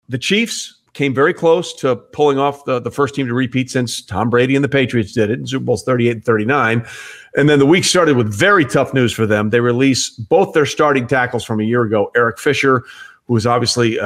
the Chiefs came very close to pulling off the first team to repeat since Tom Brady and the Patriots did it in Super Bowls 38 and 39. And then the week started with very tough news for them. They released both their starting tackles from a year ago, Eric Fisher, who was obviously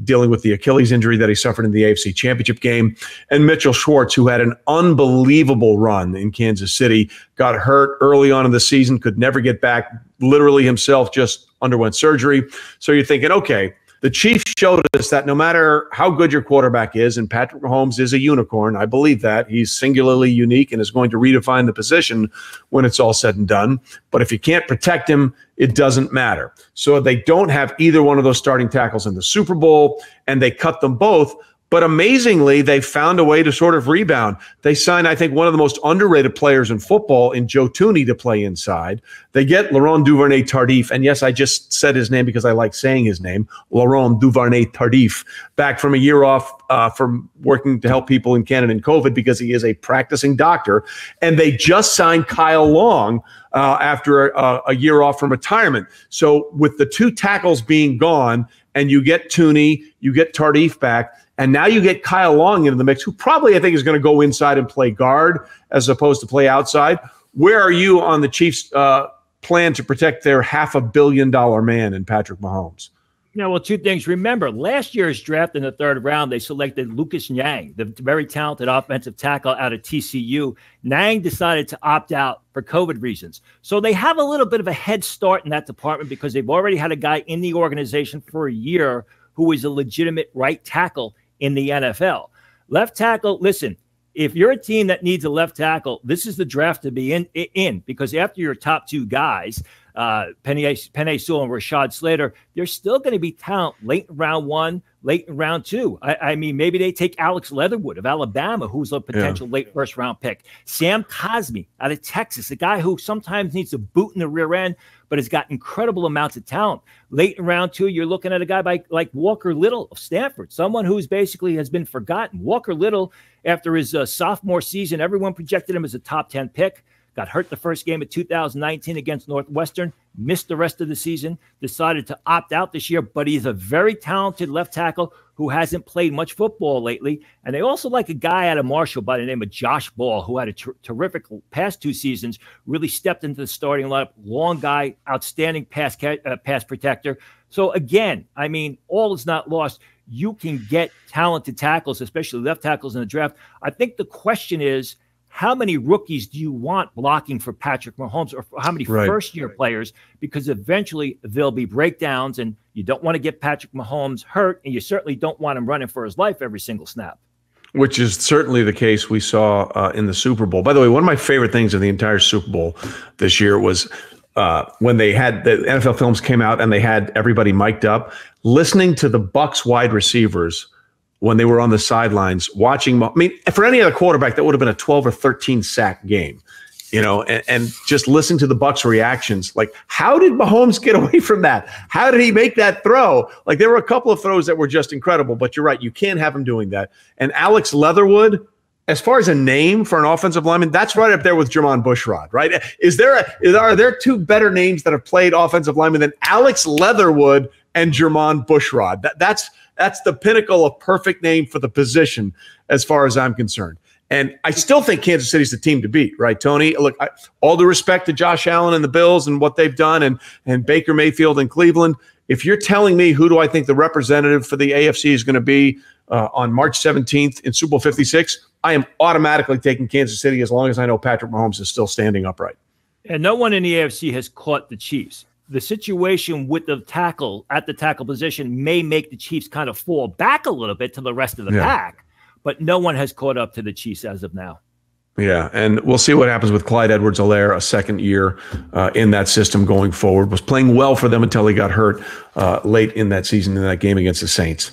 dealing with the Achilles injury that he suffered in the AFC Championship game, and Mitchell Schwartz, who had an unbelievable run in Kansas City, got hurt early on in the season, could never get back, literally himself just underwent surgery. So you're thinking, okay, the Chiefs showed us that no matter how good your quarterback is, and Patrick Mahomes is a unicorn, I believe that. He's singularly unique and is going to redefine the position when it's all said and done. But if you can't protect him, it doesn't matter. So they don't have either one of those starting tackles in the Super Bowl, and they cut them both. But amazingly, they found a way to sort of rebound. They signed, I think, one of the most underrated players in football in Joe Thuney to play inside. They get 𝗬𝗢𝗓𝗓𝗓𝗓 and yes, I just said his name because I like saying his name, 𝗬𝗢𝗓𝗓𝗓𝗓, back from a year off from working to help people in Canada in COVID because he is a practicing doctor. And they just signed Kyle Long after a year off from retirement. So with the two tackles being gone, and you get Thuney, you get Tardif back, and now you get Kyle Long into the mix, who probably I think is going to go inside and play guard as opposed to play outside. Where are you on the Chiefs' plan to protect their $500 million man in Patrick Mahomes? Yeah, well, two things. Remember, last year's draft in the third round, they selected Lucas Niang, the very talented offensive tackle out of TCU. Niang decided to opt out for COVID reasons. So they have a little bit of a head start in that department because they've already had a guy in the organization for a year who is a legitimate right tackle in the NFL. Left tackle, listen, if you're a team that needs a left tackle, this is the draft to be in because after your top two guys, Penei Sewell and Rashad Slater, there's still going to be talent late in round one, late in round two. I mean, maybe they take Alex Leatherwood of Alabama, who's a potential late first round pick. Sam Cosmi out of Texas, a guy who sometimes needs a boot in the rear end, but has got incredible amounts of talent. Late in round two, you're looking at a guy like Walker Little of Stanford, someone who's basically has been forgotten. Walker Little, after his sophomore season, everyone projected him as a top 10 pick. Got hurt the first game of 2019 against Northwestern, missed the rest of the season, decided to opt out this year, but he's a very talented left tackle who hasn't played much football lately. And they also like a guy out of Marshall by the name of Josh Ball, who had a terrific past two seasons, really stepped into the starting lineup, long guy, outstanding pass protector. So again, I mean, all is not lost. You can get talented tackles, especially left tackles in the draft. I think the question is, how many rookies do you want blocking for Patrick Mahomes, or how many first-year players? Because eventually there'll be breakdowns, and you don't want to get Patrick Mahomes hurt, and you certainly don't want him running for his life every single snap. Which is certainly the case we saw in the Super Bowl. By the way, one of my favorite things of the entire Super Bowl this year was when they had the NFL Films came out and they had everybody mic'd up, listening to the Bucs wide receivers when they were on the sidelines watching. I mean, for any other quarterback, that would have been a 12 or 13 sack game, you know, and just listening to the Bucs reactions, like, how did Mahomes get away from that? How did he make that throw? Like, there were a couple of throws that were just incredible, but you're right. You can't have him doing that. And Alex Leatherwood, as far as a name for an offensive lineman, that's right up there with Jermon Bushrod, right? Are there two better names that have played offensive linemen than Alex Leatherwood and Jermon Bushrod? That's the pinnacle of perfect name for the position as far as I'm concerned. And I still think Kansas City's the team to beat, right, Tony? Look, all due respect to Josh Allen and the Bills and what they've done and Baker Mayfield in Cleveland, if you're telling me who do I think the representative for the AFC is going to be on March 17th in Super Bowl 56, I am automatically taking Kansas City as long as I know Patrick Mahomes is still standing upright. And no one in the AFC has caught the Chiefs. The situation with the tackle at the tackle position may make the Chiefs kind of fall back a little bit to the rest of the pack, but no one has caught up to the Chiefs as of now. Yeah, and we'll see what happens with Clyde Edwards-Helaire, a second year in that system going forward. Was playing well for them until he got hurt late in that season in that game against the Saints.